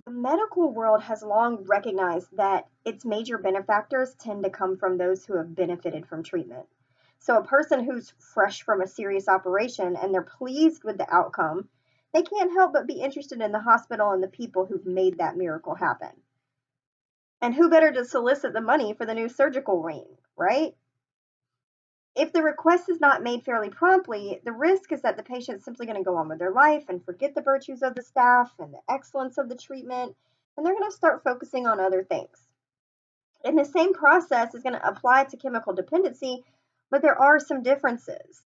The medical world has long recognized that its major benefactors tend to come from those who have benefited from treatment. So, a person who's fresh from a serious operation and they're pleased with the outcome, they can't help but be interested in the hospital and the people who've made that miracle happen. And who better to solicit the money for the new surgical ring, right? If the request is not made fairly promptly, the risk is that the patient's simply going to go on with their life and forget the virtues of the staff and the excellence of the treatment, and they're going to start focusing on other things. And the same process is going to apply to chemical dependency, but there are some differences.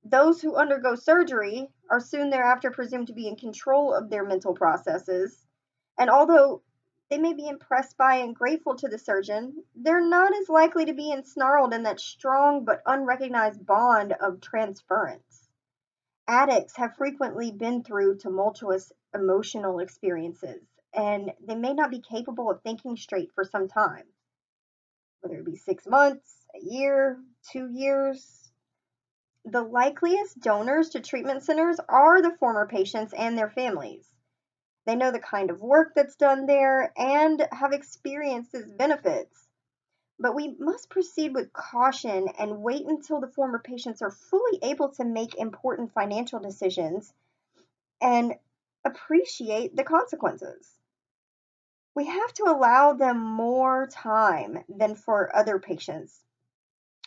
Those who undergo surgery are soon thereafter presumed to be in control of their mental processes, and although they may be impressed by and grateful to the surgeon, they're not as likely to be ensnarled in that strong but unrecognized bond of transference. Addicts have frequently been through tumultuous emotional experiences, and they may not be capable of thinking straight for some time, whether it be 6 months, a year, 2 years. The likeliest donors to treatment centers are the former patients and their families. They know the kind of work that's done there and have experienced its benefits. But we must proceed with caution and wait until the former patients are fully able to make important financial decisions and appreciate the consequences. We have to allow them more time than for other patients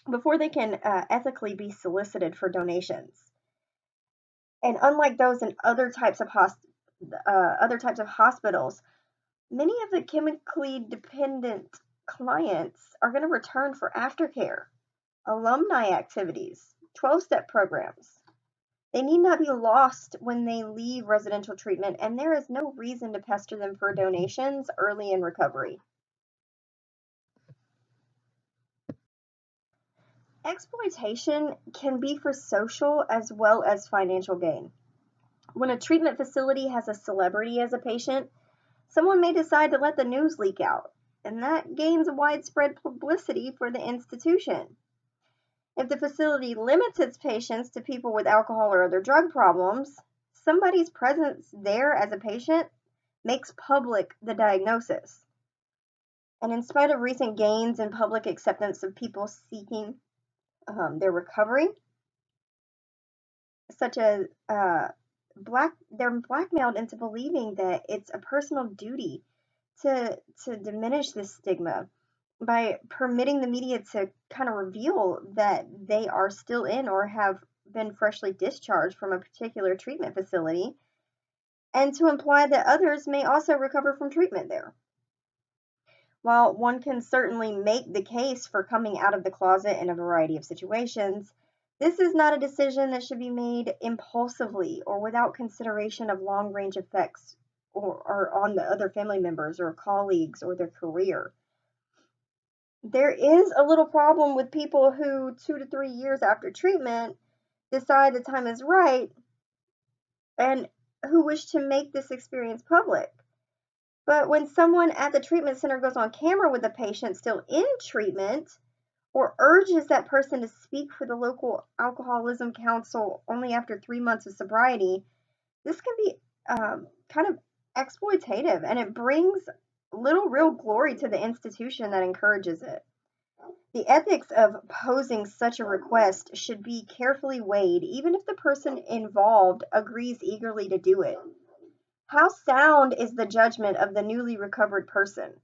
before they can ethically be solicited for donations. And unlike those in other types of hospitals, many of the chemically dependent clients are going to return for aftercare, alumni activities, 12-step programs. They need not be lost when they leave residential treatment, and there is no reason to pester them for donations early in recovery. Exploitation can be for social as well as financial gain. When a treatment facility has a celebrity as a patient, someone may decide to let the news leak out, and that gains widespread publicity for the institution. If the facility limits its patients to people with alcohol or other drug problems, somebody's presence there as a patient makes public the diagnosis. And in spite of recent gains in public acceptance of people seeking their recovery, such as they're blackmailed into believing that it's a personal duty to diminish this stigma by permitting the media to kind of reveal that they are still in or have been freshly discharged from a particular treatment facility, and to imply that others may also recover from treatment there. While one can certainly make the case for coming out of the closet in a variety of situations, this is not a decision that should be made impulsively or without consideration of long range effects or on the other family members or colleagues or their career. There is a little problem with people who 2 to 3 years after treatment decide the time is right and who wish to make this experience public. But when someone at the treatment center goes on camera with a patient still in treatment or urges that person to speak for the local alcoholism council only after 3 months of sobriety, this can be kind of exploitative, and it brings little real glory to the institution that encourages it. The ethics of posing such a request should be carefully weighed, even if the person involved agrees eagerly to do it. How sound is the judgment of the newly recovered person?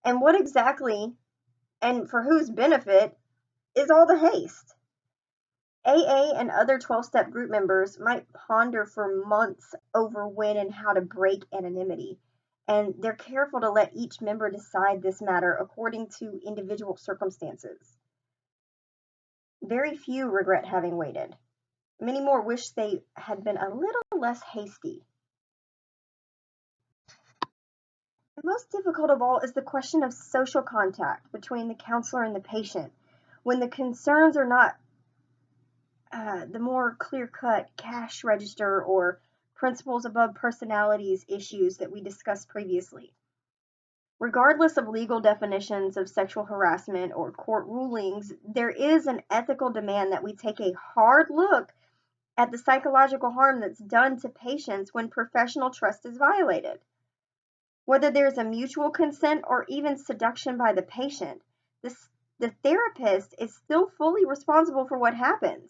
And what exactly, and for whose benefit, is all the haste? AA and other 12-step group members might ponder for months over when and how to break anonymity, and they're careful to let each member decide this matter according to individual circumstances. Very few regret having waited. Many more wish they had been a little less hasty. The most difficult of all is the question of social contact between the counselor and the patient, when the concerns are not the more clear cut cash register or principles above personalities issues that we discussed previously. Regardless of legal definitions of sexual harassment or court rulings, there is an ethical demand that we take a hard look at the psychological harm that's done to patients when professional trust is violated. Whether there's a mutual consent or even seduction by the patient, the therapist is still fully responsible for what happens.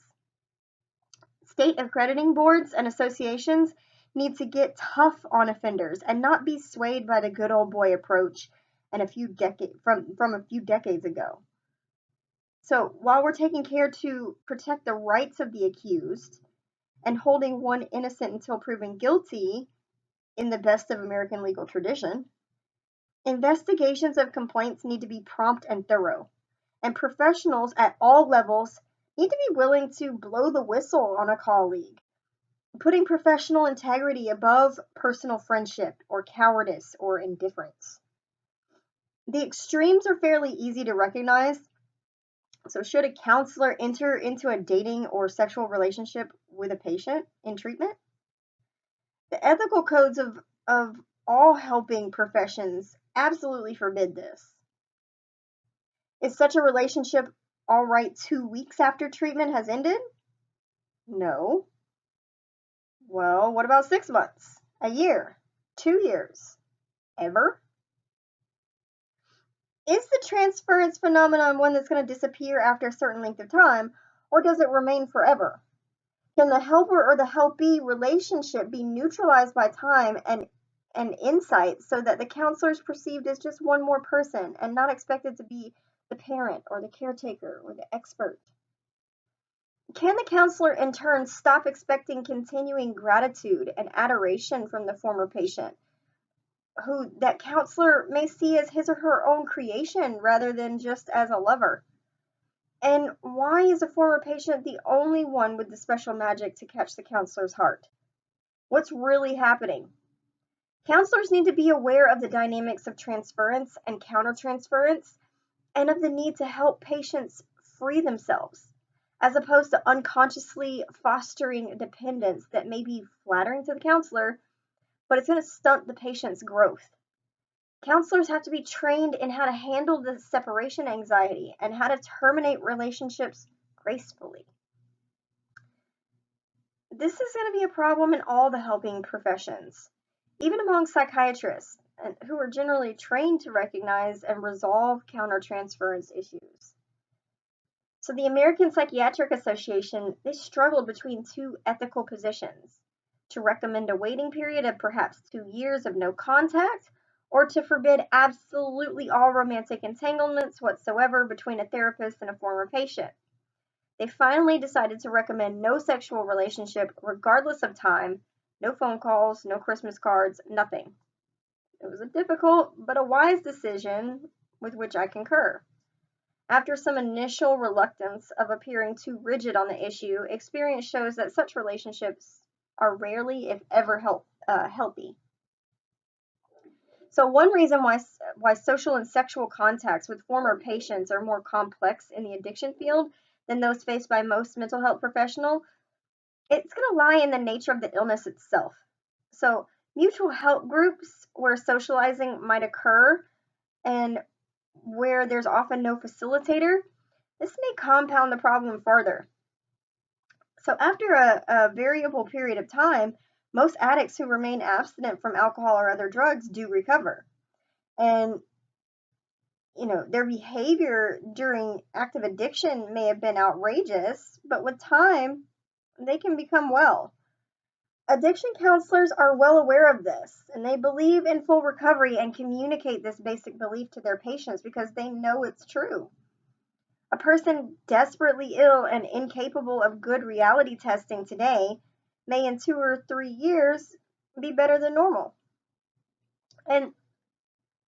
State accrediting boards and associations need to get tough on offenders and not be swayed by the good old boy approach from a few decades ago. So while we're taking care to protect the rights of the accused and holding one innocent until proven guilty in the best of American legal tradition, investigations of complaints need to be prompt and thorough, and professionals at all levels need to be willing to blow the whistle on a colleague, putting professional integrity above personal friendship or cowardice or indifference. The extremes are fairly easy to recognize. So, should a counselor enter into a dating or sexual relationship with a patient in treatment? The ethical codes of all helping professions absolutely forbid this. Is such a relationship all right 2 weeks after treatment has ended? No. Well, what about 6 months? A year? 2 years? Ever? Is the transference phenomenon one that's going to disappear after a certain length of time, or does it remain forever? Can the helper or the helpee relationship be neutralized by time and insight so that the counselor is perceived as just one more person and not expected to be the parent or the caretaker or the expert? Can the counselor in turn stop expecting continuing gratitude and adoration from the former patient, who that counselor may see as his or her own creation rather than just as a lover? And why is a former patient the only one with the special magic to catch the counselor's heart? What's really happening? Counselors need to be aware of the dynamics of transference and countertransference and of the need to help patients free themselves, as opposed to unconsciously fostering dependence that may be flattering to the counselor, but it's going to stunt the patient's growth. Counselors have to be trained in how to handle the separation anxiety and how to terminate relationships gracefully. This is going to be a problem in all the helping professions, even among psychiatrists, who are generally trained to recognize and resolve countertransference issues. So the American Psychiatric Association, they struggled between two ethical positions: to recommend a waiting period of perhaps 2 years of no contact, or to forbid absolutely all romantic entanglements whatsoever between a therapist and a former patient. They finally decided to recommend no sexual relationship regardless of time, no phone calls, no Christmas cards, nothing. It was a difficult but a wise decision with which I concur. After some initial reluctance of appearing too rigid on the issue, experience shows that such relationships are rarely, if ever, healthy. So one reason why social and sexual contacts with former patients are more complex in the addiction field than those faced by most mental health professionals, it's going to lie in the nature of the illness itself. So mutual help groups where socializing might occur and where there's often no facilitator, this may compound the problem further. So after a variable period of time, most addicts who remain abstinent from alcohol or other drugs do recover. And their behavior during active addiction may have been outrageous, but with time, they can become well. Addiction counselors are well aware of this, and they believe in full recovery and communicate this basic belief to their patients because they know it's true. A person desperately ill and incapable of good reality testing today may in 2 or 3 years be better than normal. And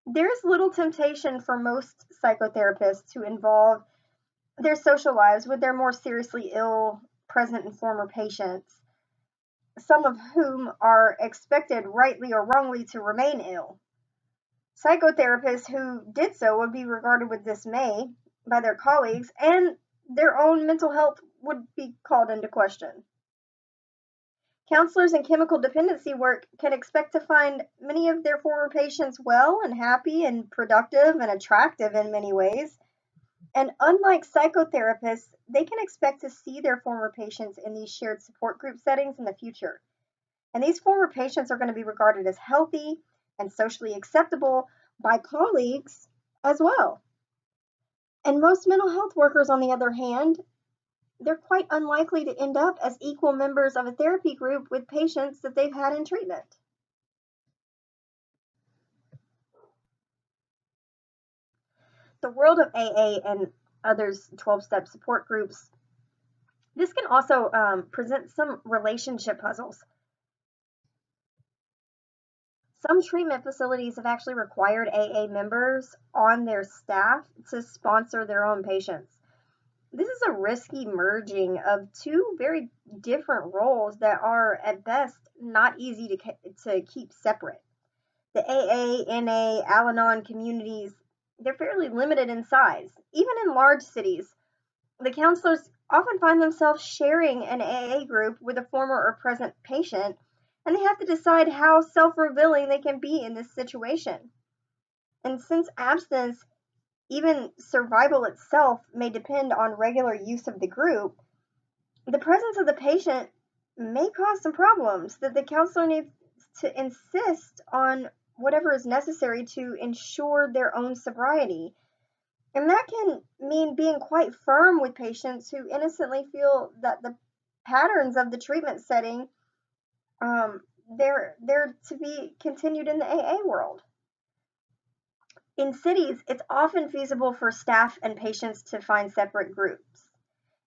there's little temptation for most psychotherapists to involve their social lives with their more seriously ill present and former patients, some of whom are expected, rightly or wrongly, to remain ill. Psychotherapists who did so would be regarded with dismay by their colleagues, and their own mental health would be called into question. Counselors in chemical dependency work can expect to find many of their former patients well and happy and productive and attractive in many ways. And unlike psychotherapists, they can expect to see their former patients in these shared support group settings in the future. And these former patients are going to be regarded as healthy, and socially acceptable by colleagues as well. And most mental health workers, on the other hand, they're quite unlikely to end up as equal members of a therapy group with patients that they've had in treatment. The world of AA and others 12-step support groups, this can also present some relationship puzzles. Some treatment facilities have actually required AA members on their staff to sponsor their own patients. This is a risky merging of two very different roles that are, at best, not easy to keep separate. The AA, NA, Al Anon communities, they're fairly limited in size. Even in large cities, the counselors often find themselves sharing an AA group with a former or present patient, and they have to decide how self revealing they can be in this situation. And since abstinence, even survival itself, may depend on regular use of the group, the presence of the patient may cause some problems that the counselor needs to insist on whatever is necessary to ensure their own sobriety. And that can mean being quite firm with patients who innocently feel that the patterns of the treatment setting, they're to be continued in the AA world. In cities, it's often feasible for staff and patients to find separate groups.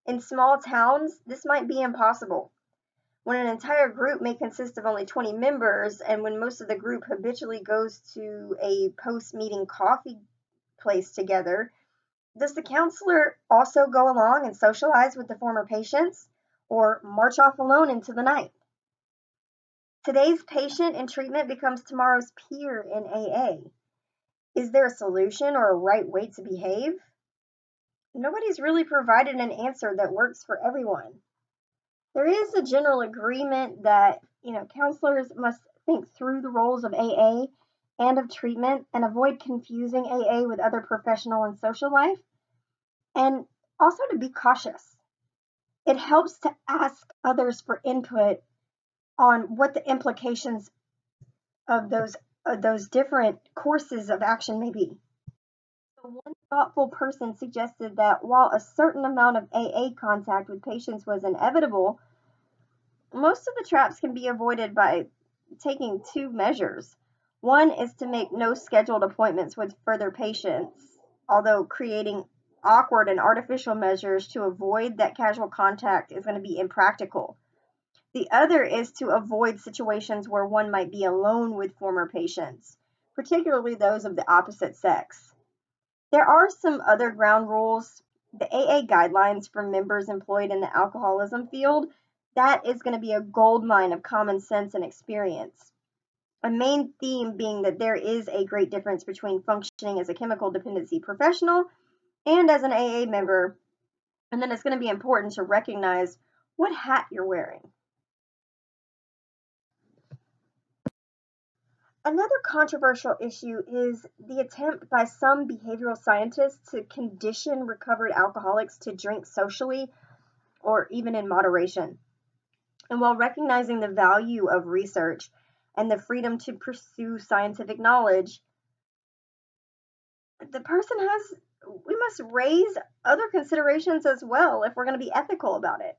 In small towns, this might be impossible. When an entire group may consist of only 20 members, and when most of the group habitually goes to a post meeting coffee place together, does the counselor also go along and socialize with the former patients or march off alone into the night? Today's patient in treatment becomes tomorrow's peer in AA. Is there a solution or a right way to behave? Nobody's really provided an answer that works for everyone. There is a general agreement that, counselors must think through the roles of AA and of treatment and avoid confusing AA with other professional and social life, and also to be cautious. It helps to ask others for input on what the implications of those different courses of action may be. So one thoughtful person suggested that while a certain amount of AA contact with patients was inevitable, most of the traps can be avoided by taking two measures. One is to make no scheduled appointments with further patients, although creating awkward and artificial measures to avoid that casual contact is going to be impractical. The other is to avoid situations where one might be alone with former patients, particularly those of the opposite sex. There are some other ground rules. The AA guidelines for members employed in the alcoholism field, that is going to be a gold mine of common sense and experience. A main theme being that there is a great difference between functioning as a chemical dependency professional and as an AA member, and then it's going to be important to recognize what hat you're wearing. Another controversial issue is the attempt by some behavioral scientists to condition recovered alcoholics to drink socially or even in moderation. And while recognizing the value of research and the freedom to pursue scientific knowledge, we must raise other considerations as well if we're going to be ethical about it.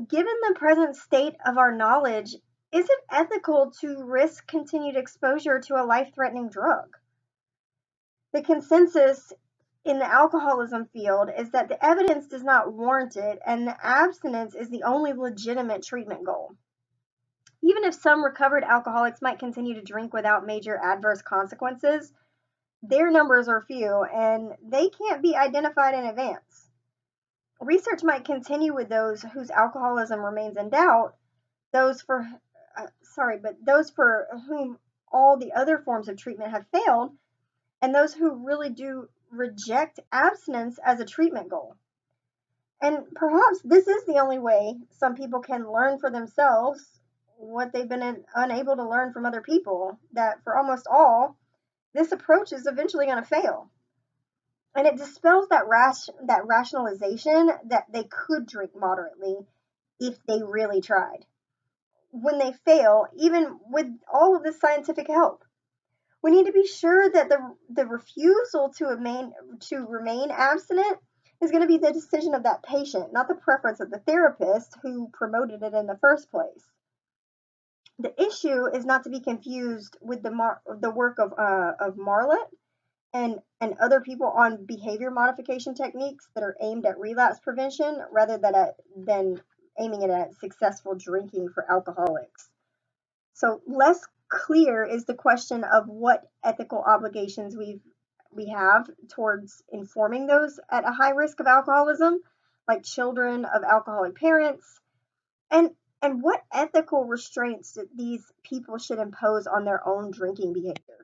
Given the present state of our knowledge, is it ethical to risk continued exposure to a life-threatening drug? The consensus in the alcoholism field is that the evidence does not warrant it, and the abstinence is the only legitimate treatment goal. Even if some recovered alcoholics might continue to drink without major adverse consequences, their numbers are few and they can't be identified in advance. Research might continue with those whose alcoholism remains in doubt, those for those for whom all the other forms of treatment have failed, and those who really do reject abstinence as a treatment goal. And perhaps this is the only way some people can learn for themselves what they've been unable to learn from other people, that for almost all, this approach is eventually going to fail. And it dispels that rationalization that they could drink moderately if they really tried. When they fail, even with all of this scientific help, We need to be sure that the refusal to remain abstinent is going to be the decision of that patient, not the preference of the therapist who promoted it in the first place. The issue is not to be confused with the work of Marlett and other people on behavior modification techniques that are aimed at relapse prevention rather than aiming it at successful drinking for alcoholics. So less clear is the question of what ethical obligations we have towards informing those at a high risk of alcoholism, like children of alcoholic parents, and and what ethical restraints that these people should impose on their own drinking behavior.